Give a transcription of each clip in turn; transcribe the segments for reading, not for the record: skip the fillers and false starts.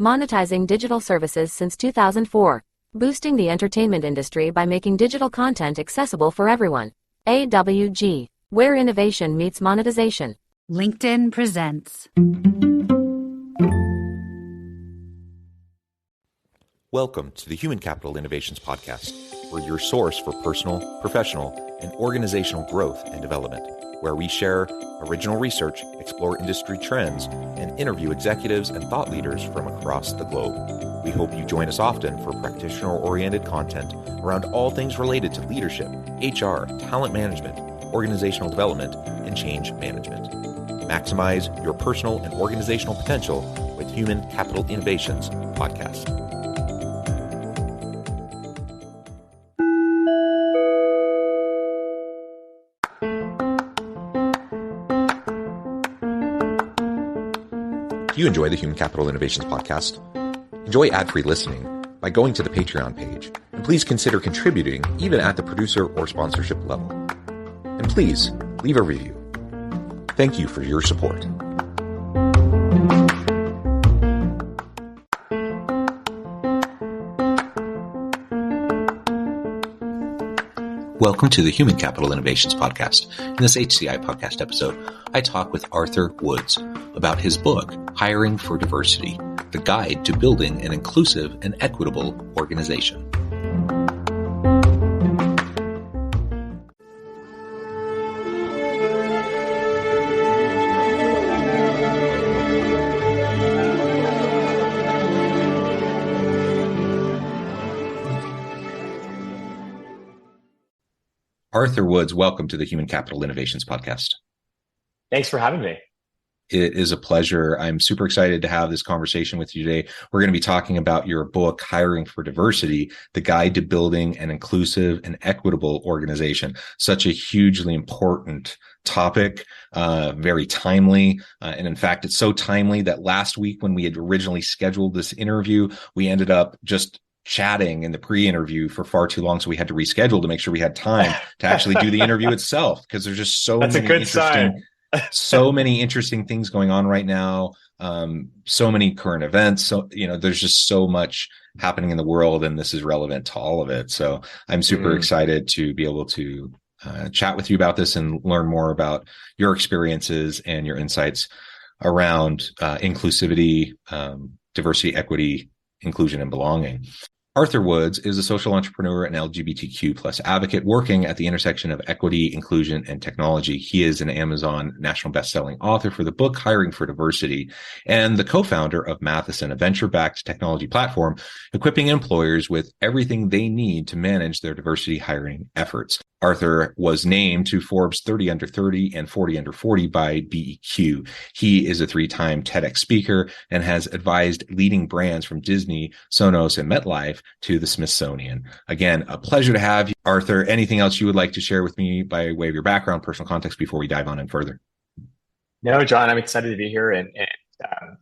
monetizing digital services since 2004, boosting the entertainment industry by making digital content accessible for everyone. AWG, where innovation meets monetization. LinkedIn presents. Welcome to the Human Capital Innovations Podcast. We're your source for personal, professional, and organizational growth and development, where we share original research, explore industry trends, and interview executives and thought leaders from across the globe. We hope you join us often for practitioner-oriented content around all things related to leadership, HR, talent management, organizational development, and change management. Maximize your personal and organizational potential with Human Capital Innovations Podcast. If you enjoy the Human Capital Innovations Podcast, enjoy ad-free listening by going to the Patreon page, and please consider contributing even at the producer or sponsorship level. And please leave a review. Thank you for your support. Welcome to the Human Capital Innovations Podcast. In this HCI Podcast episode, I talk with Arthur Woods about his book, Hiring for Diversity, the Guide to Building an Inclusive and Equitable Organization. Arthur Woods, welcome to the Human Capital Innovations Podcast. Thanks for having me. It is a pleasure. I'm super excited to have this conversation with you today. We're going to be talking about your book, Hiring for Diversity, the Guide to Building an Inclusive and Equitable Organization. Such a hugely important topic, very timely. And in fact, it's so timely that last week when we had originally scheduled this interview, we ended up just chatting in the pre-interview for far too long. So we had to reschedule to make sure we had time to actually do the interview itself, because there's just so many interesting things going on right now. So many current events. So, there's just so much happening in the world, and this is relevant to all of it. So I'm super excited to be able to chat with you about this and learn more about your experiences and your insights around inclusivity, diversity, equity, inclusion, and belonging. Arthur Woods is a social entrepreneur and LGBTQ plus advocate working at the intersection of equity, inclusion, and technology. He is an Amazon national bestselling author for the book Hiring for Diversity and the co-founder of Matheson, a venture-backed technology platform equipping employers with everything they need to manage their diversity hiring efforts. Arthur was named to Forbes 30 Under 30 and 40 Under 40 by BEQ. He is a 3-time TEDx speaker and has advised leading brands from Disney, Sonos, and MetLife to the Smithsonian. Again, a pleasure to have you, Arthur. Anything else you would like to share with me by way of your background, personal context before we dive on in further? No, John, I'm excited to be here and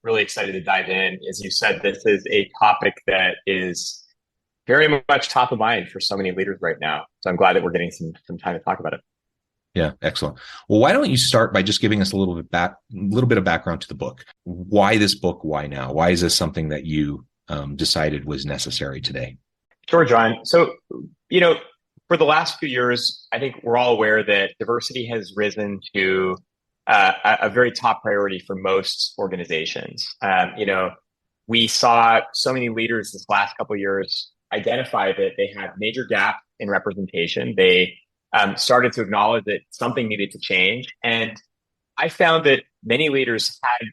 really excited to dive in. As you said, this is a topic that is very much top of mind for so many leaders right now. So I'm glad that we're getting some time to talk about it. Yeah, excellent. Well, why don't you start by just giving us a little bit of background to the book? Why this book? Why now? Why is this something that you decided was necessary today? Sure, John. So, for the last few years, I think we're all aware that diversity has risen to a very top priority for most organizations. We saw so many leaders this last couple of years identify that they had major gaps in representation. They started to acknowledge that something needed to change. And I found that many leaders had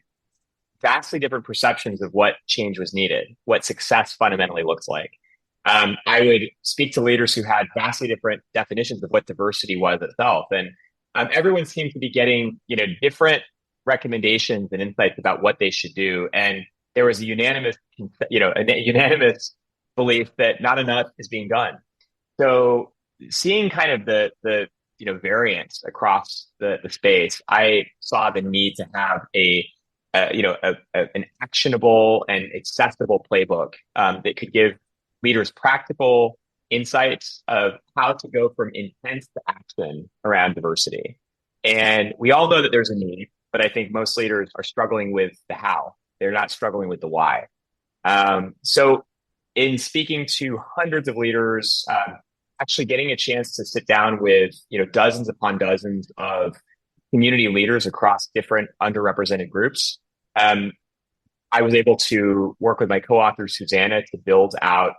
vastly different perceptions of what change was needed, what success fundamentally looks like. I would speak to leaders who had vastly different definitions of what diversity was itself. And everyone seemed to be getting, different recommendations and insights about what they should do. And there was a unanimous belief that not enough is being done. So seeing kind of the variance across the space, I saw the need to have an actionable and accessible playbook that could give leaders practical insights of how to go from intent to action around diversity. And we all know that there's a need, but I think most leaders are struggling with the how. They're not struggling with the why. So in speaking to hundreds of leaders, actually getting a chance to sit down with, dozens upon dozens of community leaders across different underrepresented groups, I was able to work with my co-author, Susanna, to build out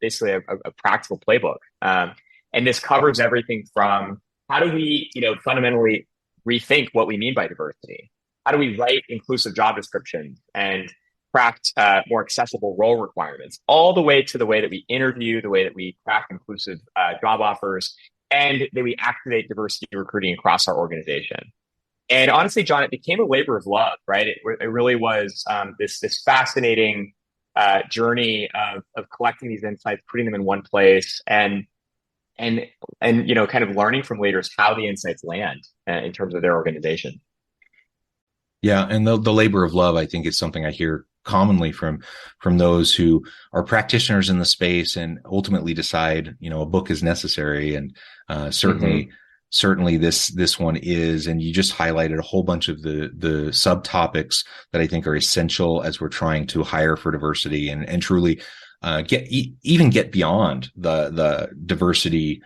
basically a practical playbook. And this covers everything from how do we, fundamentally rethink what we mean by diversity? How do we write inclusive job descriptions and craft more accessible role requirements, all the way to the way that we interview, the way that we craft inclusive job offers, and that we activate diversity recruiting across our organization. And honestly, John, it became a labor of love, right? It really was this fascinating journey of collecting these insights, putting them in one place, and kind of learning from leaders how the insights land in terms of their organization. Yeah, and the labor of love, I think, is something I hear commonly from those who are practitioners in the space and ultimately decide, a book is necessary, and certainly. Mm-hmm. Certainly this one is, and you just highlighted a whole bunch of the subtopics that I think are essential as we're trying to hire for diversity and truly get beyond the diversity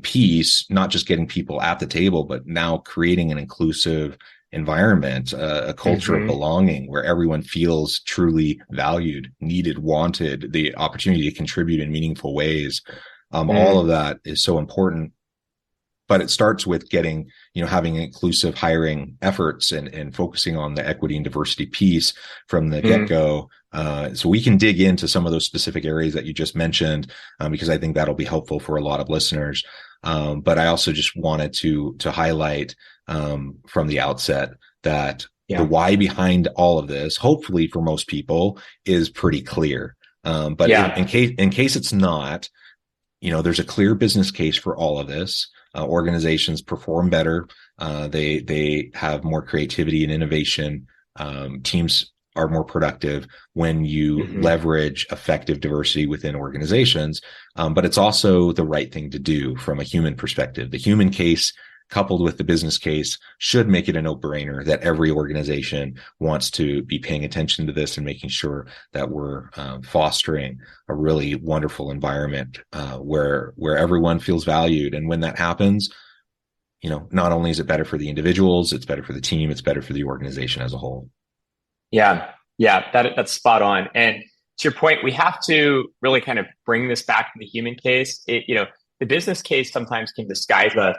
piece, not just getting people at the table, but now creating an inclusive environment, a culture of belonging where everyone feels truly valued, needed, wanted, the opportunity to contribute in meaningful ways. All of that is so important. But it starts with getting, having inclusive hiring efforts and focusing on the equity and diversity piece from the get-go. So we can dig into some of those specific areas that you just mentioned, because I think that'll be helpful for a lot of listeners. But I also just wanted to highlight from the outset that the why behind all of this, hopefully for most people, is pretty clear. But in case it's not, there's a clear business case for all of this. Organizations perform better. They have more creativity and innovation. Teams are more productive when you leverage effective diversity within organizations. But it's also the right thing to do from a human perspective. The human case coupled with the business case should make it a no-brainer that every organization wants to be paying attention to this and making sure that we're fostering a really wonderful environment where everyone feels valued. And when that happens, not only is it better for the individuals, it's better for the team, it's better for the organization as a whole. Yeah, that's spot on. And to your point, we have to really kind of bring this back to the human case. The business case sometimes can disguise us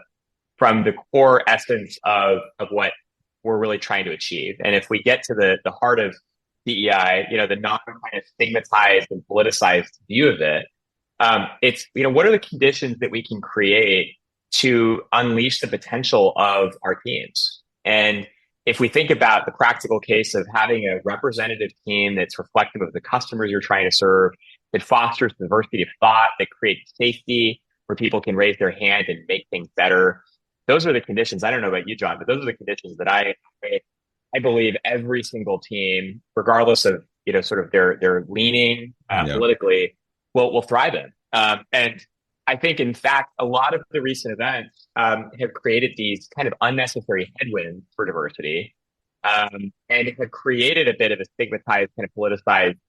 from the core essence of what we're really trying to achieve. And if we get to the heart of DEI, the non kind of stigmatized and politicized view of it, it's, what are the conditions that we can create to unleash the potential of our teams? And if we think about the practical case of having a representative team that's reflective of the customers you're trying to serve, that fosters diversity of thought, that creates safety where people can raise their hand and make things better, those are the conditions. I don't know about you, John, but those are the conditions that I believe every single team, regardless of sort of their leaning politically, will thrive in. And I think, in fact, a lot of the recent events have created these kind of unnecessary headwinds for diversity, and have created a bit of a stigmatized, kind of politicized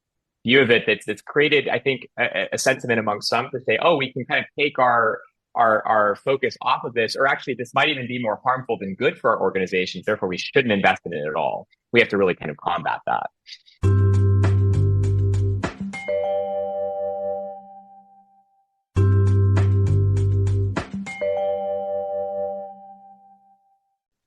view of it. That's created, I think, a sentiment among some to say, "Oh, we can kind of take our focus off of this, or actually this might even be more harmful than good for our organizations. Therefore, we shouldn't invest in it at all." We have to really kind of combat that.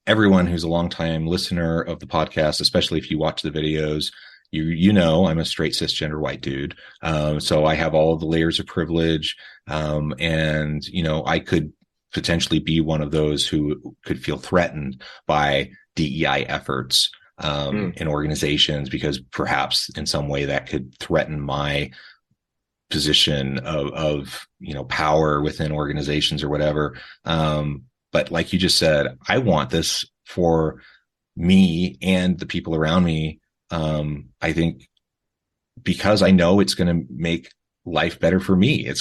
Everyone who's a longtime listener of the podcast, especially if you watch the videos, you know I'm a straight cisgender white dude. So I have all of the layers of privilege. And, I could potentially be one of those who could feel threatened by DEI efforts in organizations, because perhaps in some way that could threaten my position of power within organizations or whatever. But like you just said, I want this for me and the people around me. I think because I know it's going to make life better for me.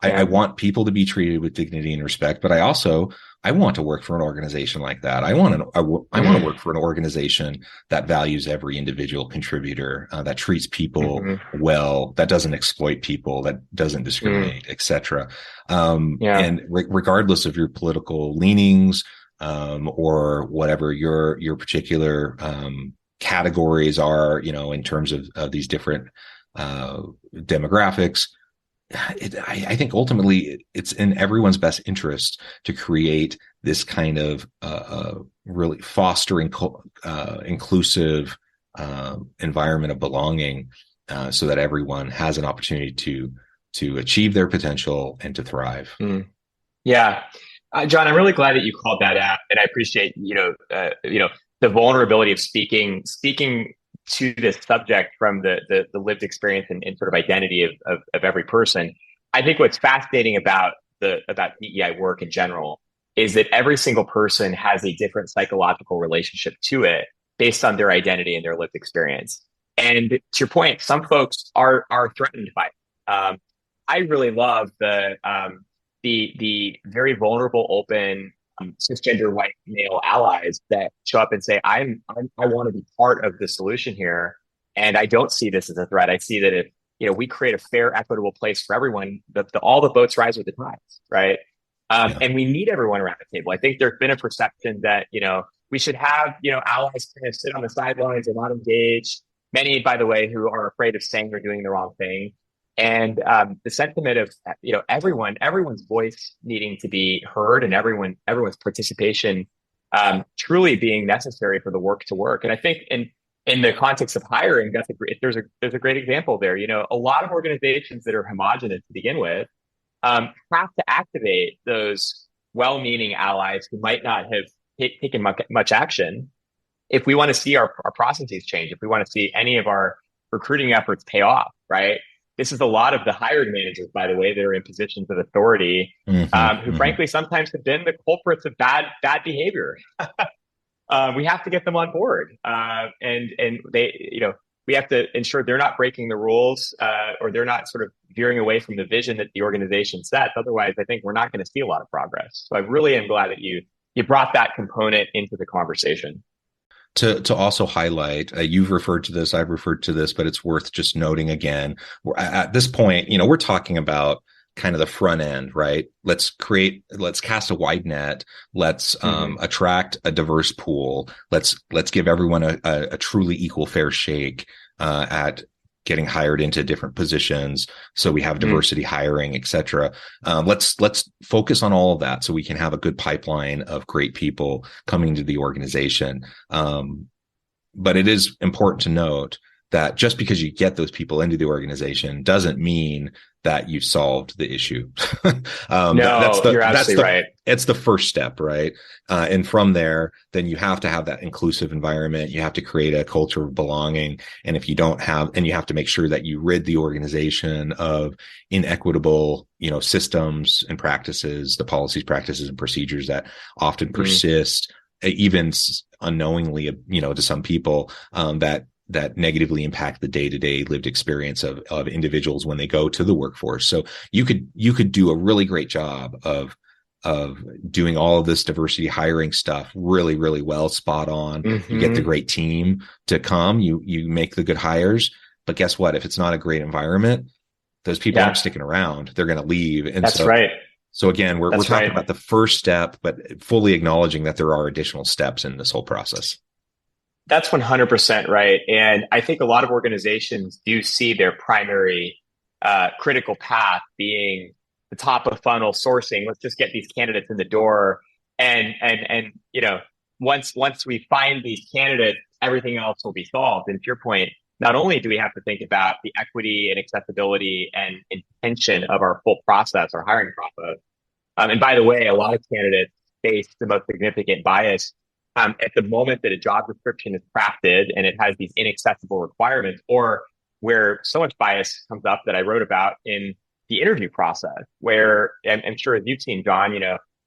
I want people to be treated with dignity and respect, but I want to work for an organization like that. I want to work for an organization that values every individual contributor, that treats people well, that doesn't exploit people, that doesn't discriminate, etc. And regardless of your political leanings, or whatever your particular categories are, in terms of these different demographics, I think ultimately it's in everyone's best interest to create this kind of really fostering inclusive environment of belonging, so that everyone has an opportunity to achieve their potential and to thrive. Yeah. John, I'm really glad that you called that out, and I appreciate the vulnerability of speaking to this subject from the lived experience and sort of identity of every person. I think what's fascinating about DEI work in general is that every single person has a different psychological relationship to it based on their identity and their lived experience. And to your point, some folks are threatened by it. I really love the very vulnerable, open, cisgender white male allies that show up and say, I want to be part of the solution here. And I don't see this as a threat. I see that if, we create a fair, equitable place for everyone, all the boats rise with the tides, right? And we need everyone around the table. I think there's been a perception that, we should have, allies kind of sit on the sidelines and not engage. Many, by the way, who are afraid of saying they're doing the wrong thing. And the sentiment of everyone's voice needing to be heard, and everyone's participation truly being necessary for the work to work. And I think in the context of hiring, there's a great example there. A lot of organizations that are homogenous to begin with have to activate those well-meaning allies who might not have taken much action. If we want to see our processes change, if we want to see any of our recruiting efforts pay off, right? This is a lot of the hiring managers, by the way, that are in positions of authority, who frankly sometimes have been the culprits of bad behavior. We have to get them on board, and they, we have to ensure they're not breaking the rules, or they're not sort of veering away from the vision that the organization sets. Otherwise, I think we're not going to see a lot of progress. So I really am glad that you brought that component into the conversation. To also highlight, you've referred to this, I've referred to this, but it's worth just noting again. At this point, we're talking about kind of the front end, right? Let's cast a wide net. Let's attract a diverse pool. Let's give everyone a truly equal, fair shake at getting hired into different positions. So we have diversity hiring, et cetera. Let's focus on all of that so we can have a good pipeline of great people coming to the organization. But it is important to note that just because you get those people into the organization doesn't mean that you've solved the issue. You're absolutely right. It's the first step, right? And from there, then you have to have that inclusive environment. You have to create a culture of belonging. And if you don't have, and you have to make sure that you rid the organization of inequitable, systems and practices, the policies, practices, and procedures that often persist, even unknowingly, to some people, that negatively impact the day-to-day lived experience of individuals when they go to the workforce. So you could do a really great job of doing all of this diversity hiring stuff really, really well, spot on. You get the great team to come, you make the good hires, but guess what? If it's not a great environment, those people aren't sticking around. They're going to leave. And that's right. So again, we're talking about the first step, but fully acknowledging that there are additional steps in this whole process. That's 100% right. And I think a lot of organizations do see their primary critical path being the top of funnel sourcing. Let's just get these candidates in the door. And once we find these candidates, everything else will be solved. And to your point, not only do we have to think about the equity and accessibility and intention of our full process, our hiring process. And by the way, a lot of candidates face the most significant bias at the moment that a job description is crafted and it has these inaccessible requirements, or where so much bias comes up that I wrote about in the interview process, where I'm sure as you've seen, John,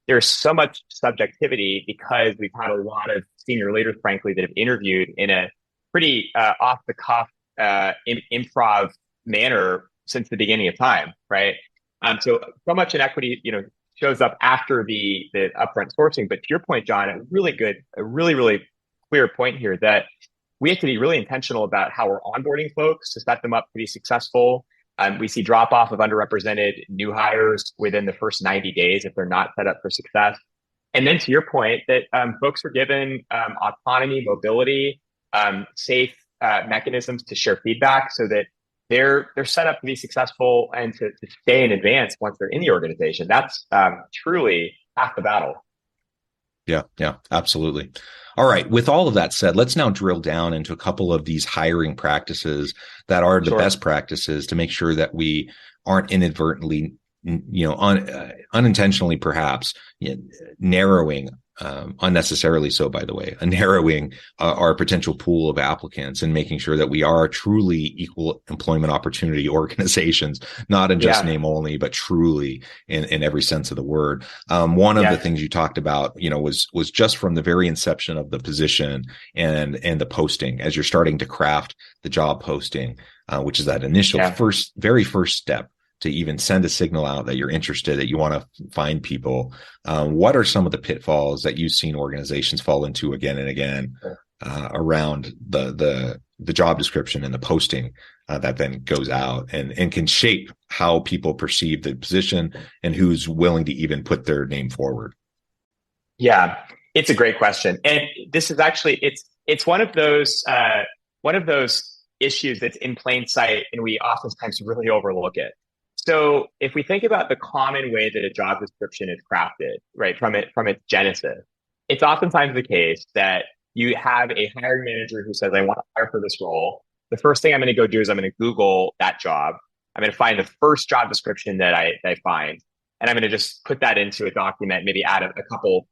there's so much subjectivity because we've had a lot of senior leaders, frankly, that have interviewed in a pretty off the cuff improv manner, since the beginning of time, right? So much inequity, shows up after the upfront sourcing. But to your point, John, a really clear point here that we have to be really intentional about how we're onboarding folks to set them up to be successful. We see drop off of underrepresented new hires within the first 90 days if they're not set up for success. And then to your point that folks are given autonomy, mobility, safe mechanisms to share feedback so that they're set up to be successful and to stay in advance once they're in the organization. That's truly half the battle. Yeah, absolutely. All right. With all of that said, let's now drill down into a couple of these hiring practices that are the best practices to make sure that we aren't inadvertently, unintentionally perhaps narrowing, unnecessarily so, by the way, narrowing our potential pool of applicants and making sure that we are truly equal employment opportunity organizations, not in just name only, but truly in every sense of the word. One of the things you talked about, was just from the very inception of the position and the posting as you're starting to craft the job posting, which is that initial very first step to even send a signal out that you're interested, that you want to find people. What are some of the pitfalls that you've seen organizations fall into again and again around the job description and the posting that then goes out and can shape how people perceive the position and who's willing to even put their name forward? Yeah, it's a great question. And this is actually, it's one of those issues that's in plain sight and we oftentimes really overlook it. So if we think about the common way that a job description is crafted, right, from its genesis, it's oftentimes the case that you have a hiring manager who says, I want to hire for this role. The first thing I'm going to go do is I'm going to Google that job. I'm going to find the first job description that I find, and I'm going to just put that into a document, maybe add a couple,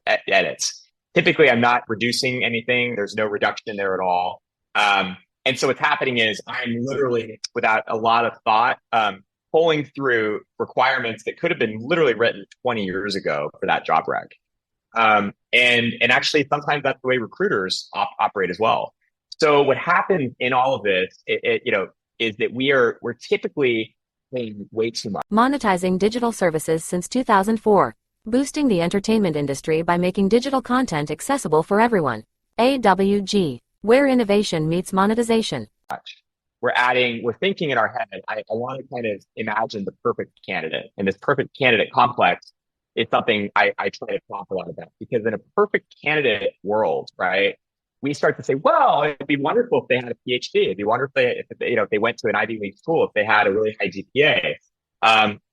edits. Typically, I'm not reducing anything. There's no reduction there at all. And so what's happening is I'm literally, without a lot of thought, pulling through requirements that could have been literally written 20 years ago for that job rec. And actually, sometimes that's the way recruiters operate as well. So what happens in all of this, is that we're typically paying way too much. Monetizing digital services since 2004. Boosting the entertainment industry by making digital content accessible for everyone. AWG. Where innovation meets monetization. We're thinking in our head, I want to kind of imagine the perfect candidate. And this perfect candidate complex is something I try to talk a lot about, because in a perfect candidate world, right, we start to say, well, it'd be wonderful if they had a PhD. It'd be wonderful if they went to an Ivy League school, if they had a really high GPA,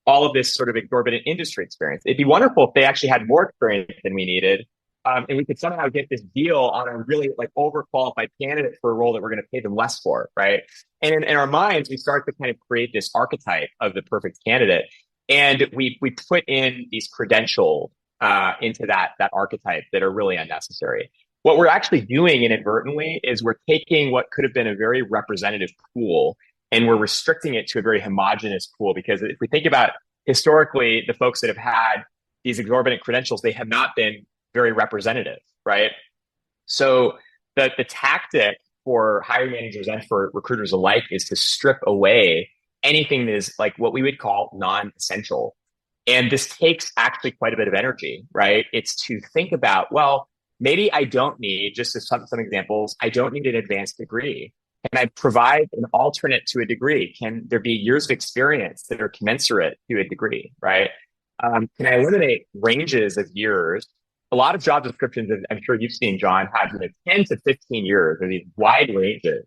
all of this sort of exorbitant industry experience. It'd be wonderful if they actually had more experience than we needed. And we could somehow get this deal on a really overqualified candidate for a role that we're going to pay them less for, right? And in our minds, we start to kind of create this archetype of the perfect candidate, and we put in these credentials into that archetype that are really unnecessary. What we're actually doing inadvertently is we're taking what could have been a very representative pool and we're restricting it to a very homogenous pool. Because if we think about historically, the folks that have had these exorbitant credentials, they have not been very representative, right? So the tactic for hiring managers and for recruiters alike is to strip away anything that is what we would call non-essential. And this takes actually quite a bit of energy, right? It's to think about, well, maybe I don't need, just as some examples, I don't need an advanced degree. Can I provide an alternate to a degree? Can there be years of experience that are commensurate to a degree, right? Can I eliminate ranges of years? A lot of job descriptions, as I'm sure you've seen, John, have 10 to 15 years, or these wide ranges.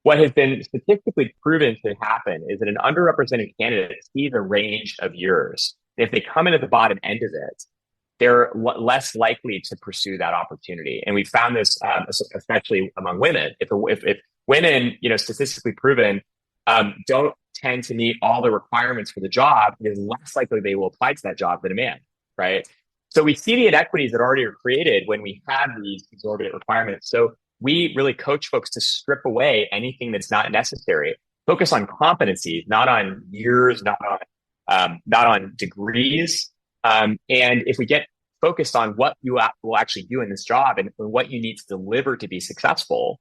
What has been statistically proven to happen is that an underrepresented candidate sees a range of years. If they come in at the bottom end of it, they're less likely to pursue that opportunity. And we found this especially among women. If women, statistically proven, don't tend to meet all the requirements for the job, it is less likely they will apply to that job than a man, right? So we see the inequities that already are created when we have these exorbitant requirements. So we really coach folks to strip away anything that's not necessary. Focus on competencies, not on years, not on degrees. And if we get focused on what you will actually do in this job and what you need to deliver to be successful,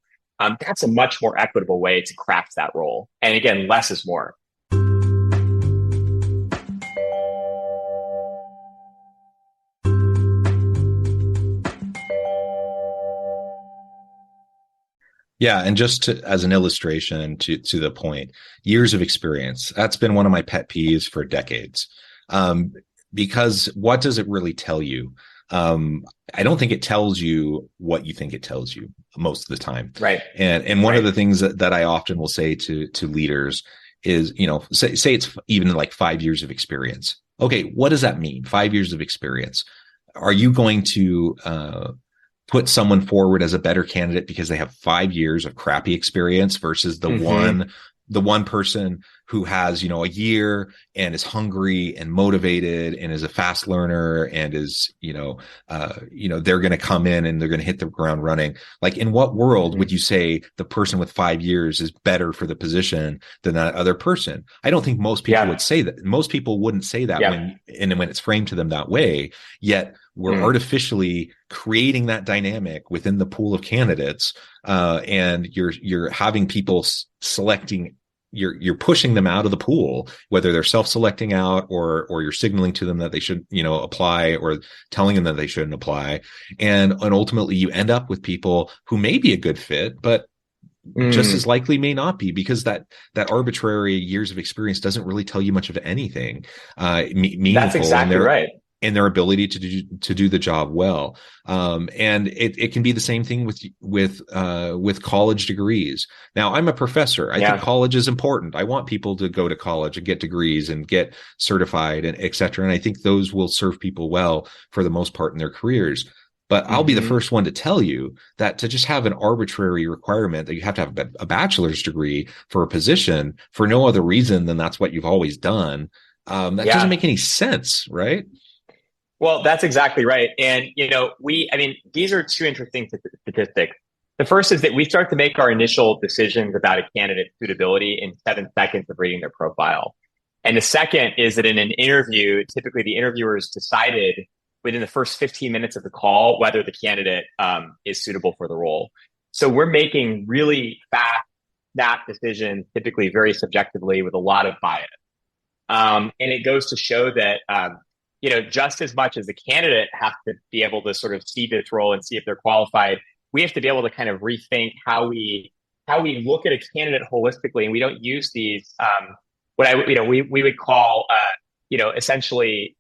that's a much more equitable way to craft that role. And again, less is more. Yeah, and just as an illustration to the point, years of experience. That's been one of my pet peeves for decades. Um, because what does it really tell you? I don't think it tells you what you think it tells you most of the time. Right. And one of Right. the things that I often will say to leaders is, say it's even like 5 years of experience. Okay, what does that mean? 5 years of experience. Are you going to put someone forward as a better candidate because they have 5 years of crappy experience versus the one person who has, a year and is hungry and motivated and is a fast learner and is, they're going to come in and they're going to hit the ground running. Like, in what world would you say the person with 5 years is better for the position than that other person? I don't think most people would say that. Most people wouldn't say that when it's framed to them that way. Yet we're artificially creating that dynamic within the pool of candidates, and you're having people selecting. You're pushing them out of the pool, whether they're self-selecting out or you're signaling to them that they should, apply, or telling them that they shouldn't apply. And ultimately you end up with people who may be a good fit, but just as likely may not be, because that arbitrary years of experience doesn't really tell you much of anything meaningful. That's exactly right. And their ability to do the job well. And it can be the same thing with college degrees. Now, I'm a professor. I think college is important. I want people to go to college and get degrees and get certified and et cetera. And I think those will serve people well for the most part in their careers. But I'll be the first one to tell you that to just have an arbitrary requirement that you have to have a bachelor's degree for a position for no other reason than that's what you've always done, that doesn't make any sense, right? Well, that's exactly right. And, these are two interesting statistics. The first is that we start to make our initial decisions about a candidate's suitability in 7 seconds of reading their profile. And the second is that in an interview, typically the interviewers decided within the first 15 minutes of the call whether the candidate is suitable for the role. So we're making really fast, snap decisions, typically very subjectively with a lot of bias. And it goes to show that just as much as the candidate has to be able to sort of see this role and see if they're qualified, we have to be able to kind of rethink how we look at a candidate holistically, and we don't use these we would call essentially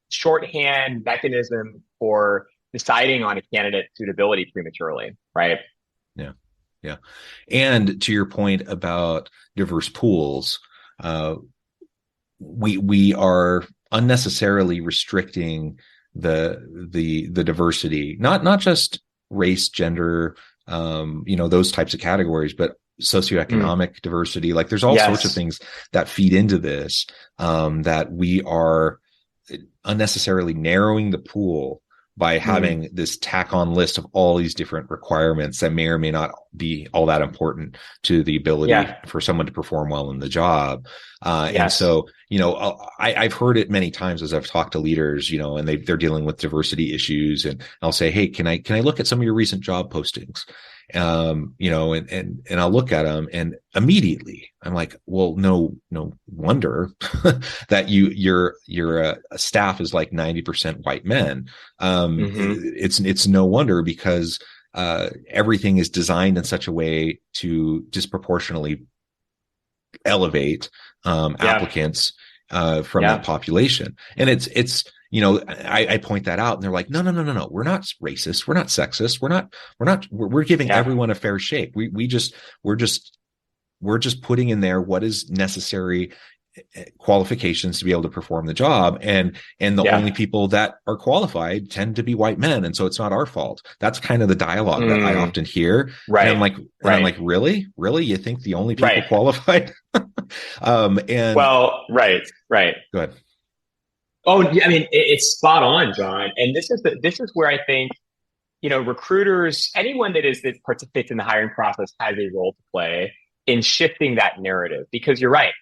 shorthand mechanism for deciding on a candidate suitability prematurely, right? Yeah. And to your point about diverse pools, we are unnecessarily restricting the diversity, not just race, gender, those types of categories, but socioeconomic diversity. Like, there's all sorts of things that feed into this, that we are unnecessarily narrowing the pool by having this tack on list of all these different requirements that may or may not be all that important to the ability for someone to perform well in the job. And so, I've heard it many times as I've talked to leaders, and they're dealing with diversity issues, and I'll say, hey, can I look at some of your recent job postings? And I'll look at them, and immediately I'm like, well, no wonder that your staff is like 90% white men. It's no wonder, because everything is designed in such a way to disproportionately elevate applicants from that population. And it's I point that out, and they're like, no, we're not racist, we're not sexist, we're giving everyone a fair shake. We're just putting in there what is necessary qualifications to be able to perform the job, and the only people that are qualified tend to be white men, and so it's not our fault. That's kind of the dialogue that I often hear. Right. And I'm like, really, you think the only people qualified? Right. Go ahead. Oh, it's spot on, John. And this is where I think, recruiters, anyone that participates in the hiring process has a role to play in shifting that narrative. Because you're right,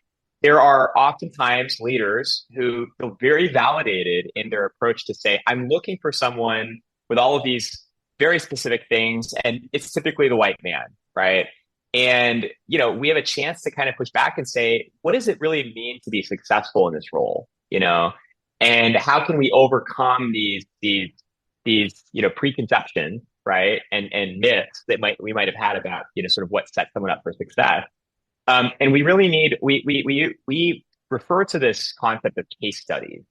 there are oftentimes leaders who feel very validated in their approach to say, I'm looking for someone with all of these very specific things, and it's typically the white man, right? And, we have a chance to kind of push back and say, what does it really mean to be successful in this role? And how can we overcome these preconceptions right? And myths that we might have had about, sort of what sets someone up for success. And we really need, we refer to this concept of case studies.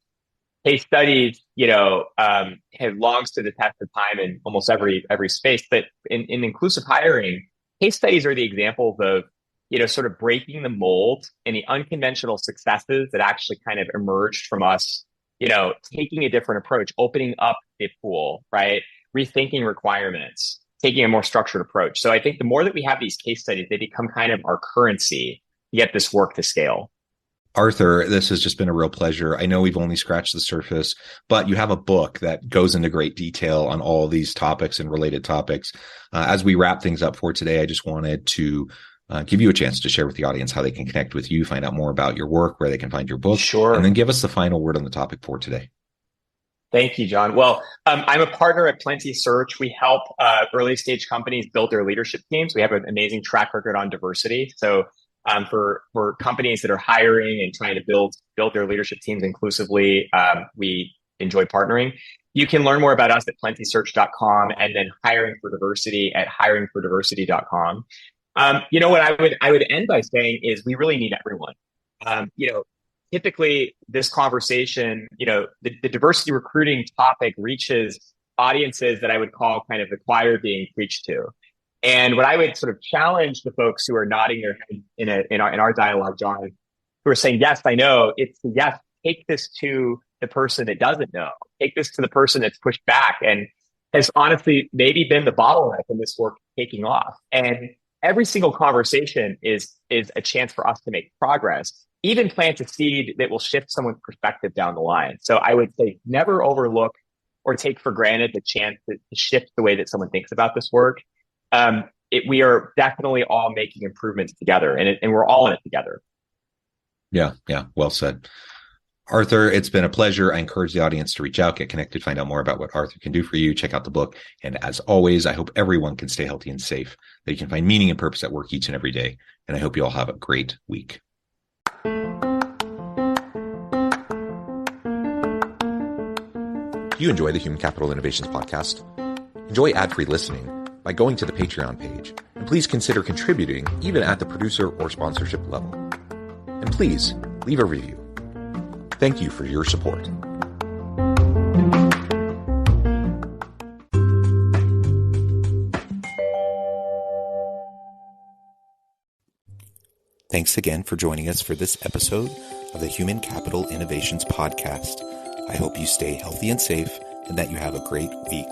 Case studies, have long stood the test of time in almost every space. But in inclusive hiring, case studies are the examples of, sort of breaking the mold and the unconventional successes that actually kind of emerged from us, taking a different approach, opening up the pool, right? Rethinking requirements, taking a more structured approach. So I think the more that we have these case studies, they become kind of our currency to get this work to scale. Arthur, this has just been a real pleasure. I know we've only scratched the surface, but you have a book that goes into great detail on all these topics and related topics. As we wrap things up for today, I just wanted to give you a chance to share with the audience how they can connect with you, find out more about your work, where they can find your book, Sure. And then give us the final word on the topic for today. Thank you, John. Well, I'm a partner at Plenty Search. We help early stage companies build their leadership teams. We have an amazing track record on diversity. So for companies that are hiring and trying to build their leadership teams inclusively, we enjoy partnering. You can learn more about us at plentysearch.com and then hiring for diversity at hiringfordiversity.com. What I would end by saying is we really need everyone. Typically this conversation, the diversity recruiting topic reaches audiences that I would call kind of the choir being preached to. And what I would sort of challenge the folks who are nodding their head in our dialogue, John, who are saying, yes, I know, it's yes, take this to the person that doesn't know, take this to the person that's pushed back and has honestly maybe been the bottleneck in this work taking off. And every single conversation is a chance for us to make progress, even plant a seed that will shift someone's perspective down the line. So I would say never overlook or take for granted the chance to shift the way that someone thinks about this work. We are definitely all making improvements together, and we're all in it together. Yeah. Well said. Arthur, it's been a pleasure. I encourage the audience to reach out, get connected, find out more about what Arthur can do for you. Check out the book. And as always, I hope everyone can stay healthy and safe, that you can find meaning and purpose at work each and every day. And I hope you all have a great week. Do you enjoy the Human Capital Innovations podcast? Enjoy ad-free listening by going to the Patreon page. And please consider contributing even at the producer or sponsorship level. And please leave a review. Thank you for your support. Thanks again for joining us for this episode of the Human Capital Innovations Podcast. I hope you stay healthy and safe and that you have a great week.